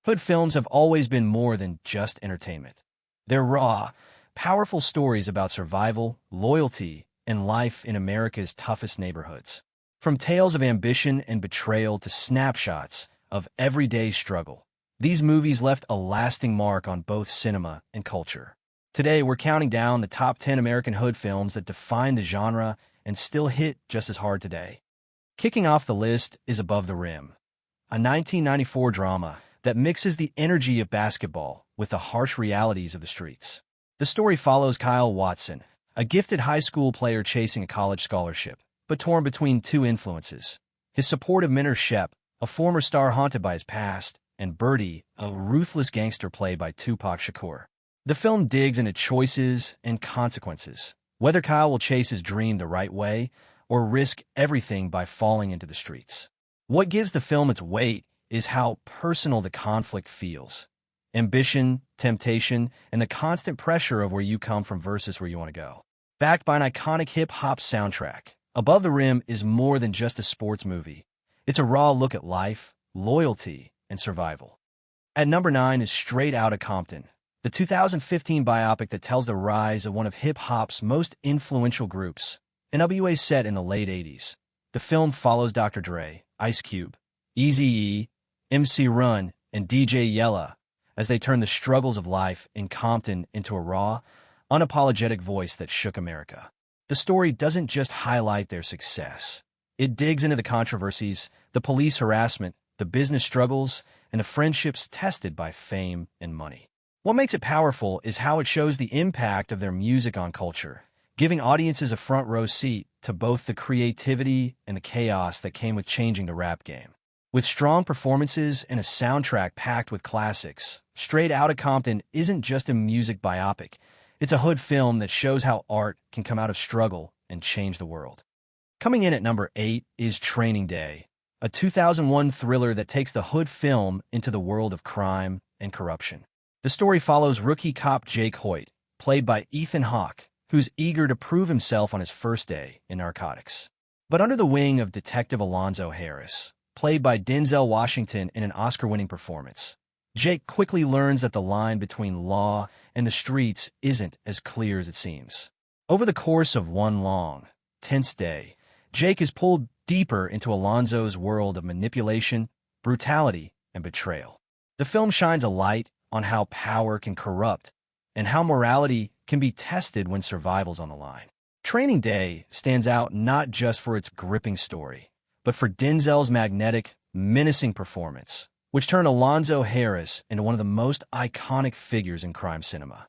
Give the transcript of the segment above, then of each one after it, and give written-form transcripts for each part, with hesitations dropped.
Hood films have always been more than just entertainment. They're raw, powerful stories about survival, loyalty, and life in America's toughest neighborhoods. From tales of ambition and betrayal to snapshots of everyday struggle, these movies left a lasting mark on both cinema and culture. Today, we're counting down the top 10 American Hood films that define the genre and still hit just as hard today. Kicking off the list is Above the Rim, a 1994 drama that mixes the energy of basketball with the harsh realities of the streets. The story follows Kyle Watson, a gifted high school player chasing a college scholarship, but torn between two influences: his supportive mentor Shep, a former star haunted by his past, and Birdie, a ruthless gangster played by Tupac Shakur. The film digs into choices and consequences, whether Kyle will chase his dream the right way or risk everything by falling into the streets. What gives the film its weight is how personal the conflict feels. Ambition, temptation, and the constant pressure of where you come from versus where you want to go. Backed by an iconic hip-hop soundtrack, Above the Rim is more than just a sports movie. It's a raw look at life, loyalty, and survival. At number 9 is Straight Outta Compton, the 2015 biopic that tells the rise of one of hip-hop's most influential groups, NWA set in the late 80s. The film follows Dr. Dre, Ice Cube, Eazy-E, MC Run, and DJ Yella as they turn the struggles of life in Compton into a raw, unapologetic voice that shook America. The story doesn't just highlight their success. It digs into the controversies, the police harassment, the business struggles, and the friendships tested by fame and money. What makes it powerful is how it shows the impact of their music on culture, giving audiences a front row seat to both the creativity and the chaos that came with changing the rap game. With strong performances and a soundtrack packed with classics, Straight Outta Compton isn't just a music biopic. It's a Hood film that shows how art can come out of struggle and change the world. Coming in at number 8 is Training Day, a 2001 thriller that takes the Hood film into the world of crime and corruption. The story follows rookie cop Jake Hoyt, played by Ethan Hawke, who's eager to prove himself on his first day in narcotics. But under the wing of Detective Alonzo Harris, played by Denzel Washington in an Oscar-winning performance, Jake quickly learns that the line between law and the streets isn't as clear as it seems. Over the course of one long, tense day, Jake is pulled deeper into Alonzo's world of manipulation, brutality, and betrayal. The film shines a light on how power can corrupt and how morality can be tested when survival's on the line. Training Day stands out not just for its gripping story, but for Denzel's magnetic, menacing performance, which turned Alonzo Harris into one of the most iconic figures in crime cinema.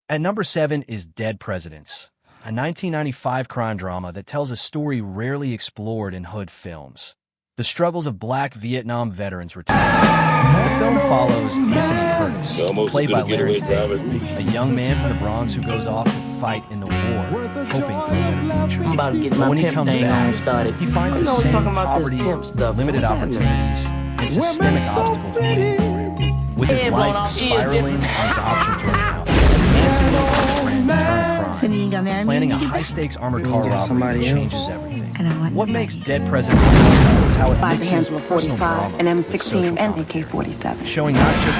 At number 7 is Dead Presidents, a 1995 crime drama that tells a story rarely explored in Hood films: the struggles of Black Vietnam veterans returning. The film follows Anthony Curtis, played by Larry David, a young man from the Bronx who goes off to fight in the war, hoping for a better future. I'm about to get my When he pimp comes thing back, on started. he finds I the know we're same talking about poverty, this pimp stuff. limited What's happening? opportunities, and systemic obstacles waiting for him. With his Yeah, life blown off spiraling ears. on his option to account, Anthony and his friends turn So then you got crime, married? planning a high-stakes armored You car got robbery somebody that else? changes everything. And I want What to makes marry Dead Presidents is how it Buys a mixes handle of personal 45, drama an with M16, social and commentary, AK-47. showing not just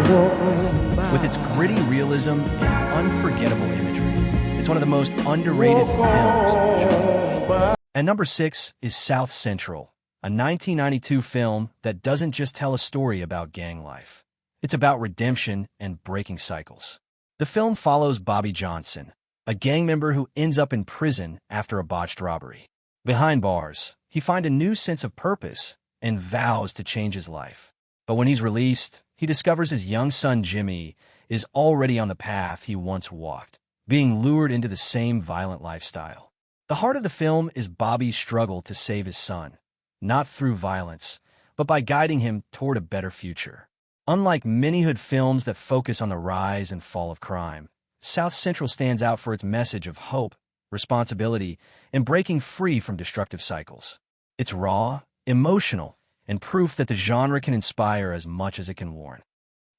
the with its gritty realism and unforgettable imagery. It's one of the most underrated films of the genre. And number 6 is South Central, a 1992 film that doesn't just tell a story about gang life. It's about redemption and breaking cycles. The film follows Bobby Johnson, a gang member who ends up in prison after a botched robbery. Behind bars, he finds a new sense of purpose and vows to change his life. But when he's released, he discovers his young son Jimmy is already on the path he once walked, being lured into the same violent lifestyle. The heart of the film is Bobby's struggle to save his son, not through violence, but by guiding him toward a better future. Unlike many Hood films that focus on the rise and fall of crime, South Central stands out for its message of hope, responsibility, and breaking free from destructive cycles. It's raw, emotional, and proof that the genre can inspire as much as it can warn.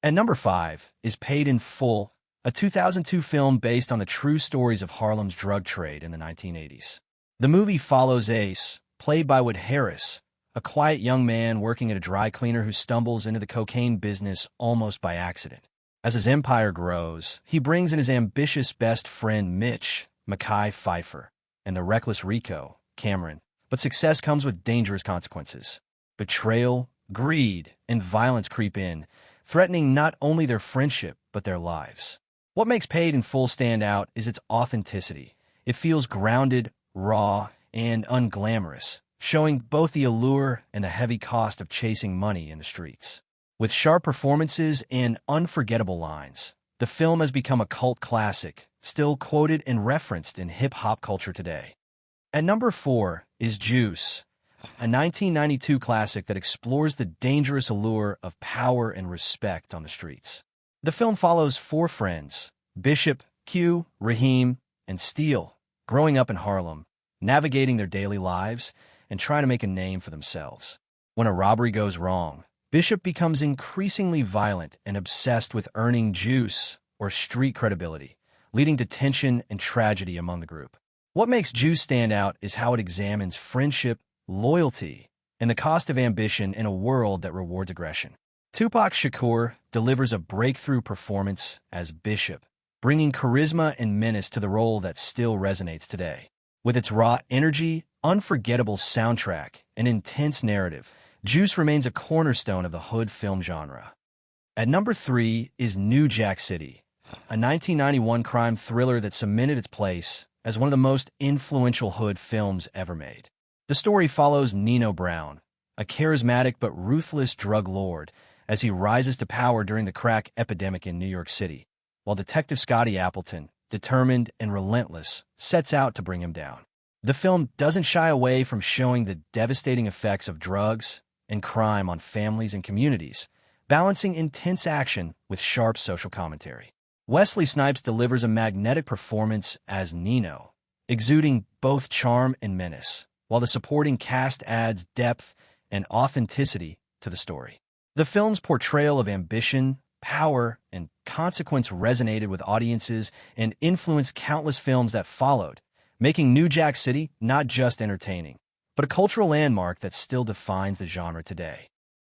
At number 5 is Paid in Full, a 2002 film based on the true stories of Harlem's drug trade in the 1980s. The movie follows Ace, played by Wood Harris, a quiet young man working at a dry cleaner who stumbles into the cocaine business almost by accident. As his empire grows, he brings in his ambitious best friend Mitch, Mekhi Phifer, and the reckless Rico, Cameron. But success comes with dangerous consequences. Betrayal, greed, and violence creep in, threatening not only their friendship, but their lives. What makes Paid in Full stand out is its authenticity. It feels grounded, raw, and unglamorous, showing both the allure and the heavy cost of chasing money in the streets. With sharp performances and unforgettable lines, the film has become a cult classic, still quoted and referenced in hip-hop culture today. At number 4 is Juice, a 1992 classic that explores the dangerous allure of power and respect on the streets. The film follows 4 friends, Bishop, Q, Raheem, and Steele, growing up in Harlem, navigating their daily lives, and trying to make a name for themselves. When a robbery goes wrong, Bishop becomes increasingly violent and obsessed with earning juice, or street credibility, leading to tension and tragedy among the group. What makes Juice stand out is how it examines friendship, loyalty, and the cost of ambition in a world that rewards aggression. Tupac Shakur delivers a breakthrough performance as Bishop, bringing charisma and menace to the role that still resonates today. With its raw energy, unforgettable soundtrack, and intense narrative, Juice remains a cornerstone of the hood film genre. At number 3 is New Jack City, a 1991 crime thriller that cemented its place as one of the most influential hood films ever made. The story follows Nino Brown, a charismatic but ruthless drug lord, as he rises to power during the crack epidemic in New York City, while Detective Scotty Appleton, determined and relentless, sets out to bring him down. The film doesn't shy away from showing the devastating effects of drugs and crime on families and communities, balancing intense action with sharp social commentary. Wesley Snipes delivers a magnetic performance as Nino, exuding both charm and menace, while the supporting cast adds depth and authenticity to the story. The film's portrayal of ambition, power, and consequence resonated with audiences and influenced countless films that followed, making New Jack City not just entertaining, but a cultural landmark that still defines the genre today.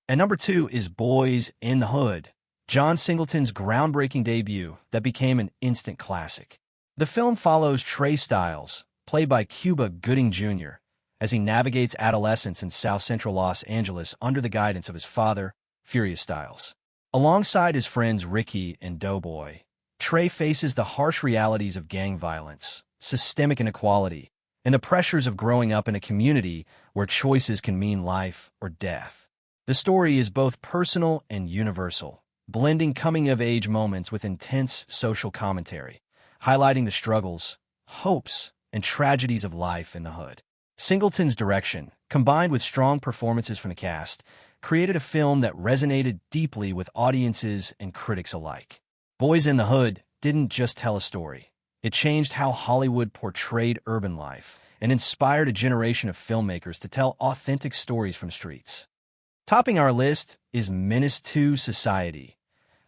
At number 2 is Boys in the Hood, John Singleton's groundbreaking debut that became an instant classic. The film follows Trey Styles, played by Cuba Gooding Jr., as he navigates adolescence in South Central Los Angeles under the guidance of his father, Furious Styles. Alongside his friends Ricky and Doughboy, Trey faces the harsh realities of gang violence, systemic inequality, and the pressures of growing up in a community where choices can mean life or death. The story is both personal and universal, blending coming-of-age moments with intense social commentary, highlighting the struggles, hopes, and tragedies of life in the hood. Singleton's direction, combined with strong performances from the cast, created a film that resonated deeply with audiences and critics alike. Boys in the Hood didn't just tell a story. It changed how Hollywood portrayed urban life and inspired a generation of filmmakers to tell authentic stories from streets. Topping our list is Menace to Society,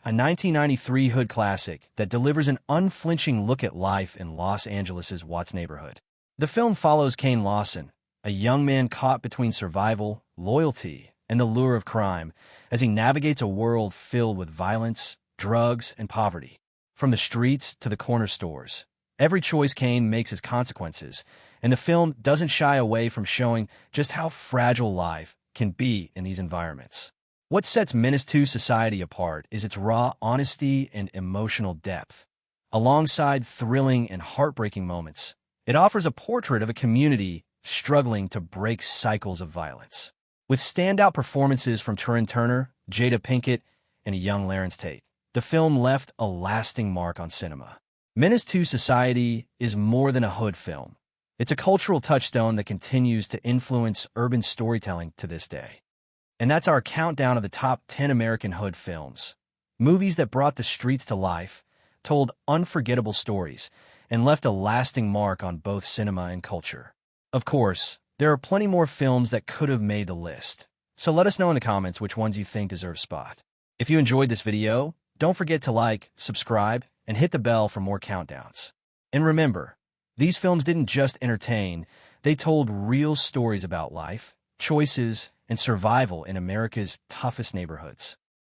a 1993 hood classic that delivers an unflinching look at life in Los Angeles' Watts neighborhood. The film follows Kane Lawson, a young man caught between survival, loyalty, and the lure of crime, as he navigates a world filled with violence, drugs, and poverty. From the streets to the corner stores, every choice Kane makes has consequences, and the film doesn't shy away from showing just how fragile life can be in these environments. What sets Menace to Society apart is its raw honesty and emotional depth. Alongside thrilling and heartbreaking moments, it offers a portrait of a community struggling to break cycles of violence. With standout performances from Turin Turner, Jada Pinkett, and a young Lawrence Tate, the film left a lasting mark on cinema. Menace to Society is more than a hood film. It's a cultural touchstone that continues to influence urban storytelling to this day. And that's our countdown of the top 10 American hood films. Movies that brought the streets to life, told unforgettable stories, and left a lasting mark on both cinema and culture. Of course, there are plenty more films that could have made the list, so let us know in the comments which ones you think deserve a spot. If you enjoyed this video, don't forget to like, subscribe, and hit the bell for more countdowns. And remember, these films didn't just entertain, they told real stories about life, choices, and survival in America's toughest neighborhoods.